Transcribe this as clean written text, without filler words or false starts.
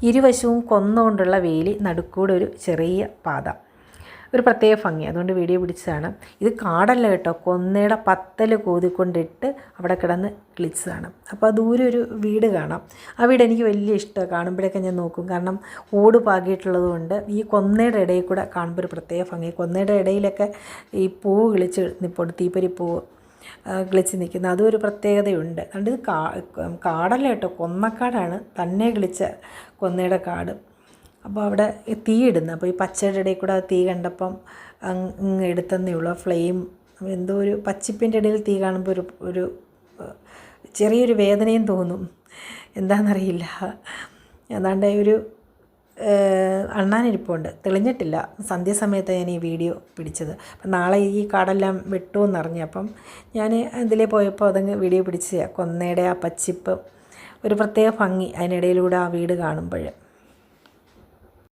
ഇരുവശവും കൊന്നുകൊണ്ടുള്ള വേലി, നടുക്കൂടെ ഒരു ചെറിയ പാത. ഒരു പ്രത്യേക ഭംഗി, അതുകൊണ്ട് വീഡിയോ പിടിച്ചതാണ്. ഇത് കാടല്ല കേട്ടോ, കൊന്നയുടെ പത്തൽ കോതിക്കൊണ്ടിട്ട് അവിടെ കിടന്ന് കിളിച്ചതാണ്. അപ്പോൾ ദൂരെ ഒരു വീട് കാണാം. ആ വീട് എനിക്ക് വലിയ ഇഷ്ടമാണ്. കാണുമ്പോഴൊക്കെ ഞാൻ നോക്കും. കാരണം ഓട് പാകിയിട്ടുള്ളത് കൊണ്ട് ഈ കൊന്നയുടെ ഇടയിൽ കൂടെ കാണുമ്പോൾ ഒരു പ്രത്യേക ഭംഗി. കൊന്നയുടെ ഇടയിലൊക്കെ ഈ പൂവ് കിളിച്ച് നിൽപ്പുണ്ട്, തീപ്പരിപ്പൂവ് കിളിച്ച് നിൽക്കുന്ന, അതും ഒരു പ്രത്യേകതയുണ്ട്. അതുകൊണ്ട് ഇത് കാടല്ല കേട്ടോ, കൊന്നക്കാടാണ്, തന്നെ കിളിച്ച കൊന്നയുടെ കാട്. അപ്പോൾ അവിടെ തീ ഇടുന്നു. അപ്പോൾ ഈ പച്ചയുടെ ഇടയിൽ കൂടെ തീ കണ്ടപ്പം എടുത്തന്നേ ഉള്ളൂ. ഫ്ലെയിം എന്തോ ഒരു പച്ചിപ്പിൻ്റെ ഇടയിൽ തീ കാണുമ്പോൾ ഒരു ചെറിയൊരു വേദനയും തോന്നും, എന്താണെന്നറിയില്ല. ഏതാണ്ട് ഒരു അണ്ണാനിരിപ്പുണ്ട്, തെളിഞ്ഞിട്ടില്ല. സന്ധ്യാസമയത്ത് ഞാൻ ഈ വീഡിയോ പിടിച്ചത്. അപ്പം നാളെ ഈ കാടെല്ലാം വെട്ടുമെന്നറിഞ്ഞു. അപ്പം ഞാൻ ഇതിലേ പോയപ്പോൾ അതങ്ങ് വീഡിയോ പിടിച്ച്, കൊന്നയുടെ ആ പച്ചിപ്പ് ഒരു പ്രത്യേക ഭംഗി അതിനിടയിലൂടെ ആ വീട് കാണുമ്പോൾ.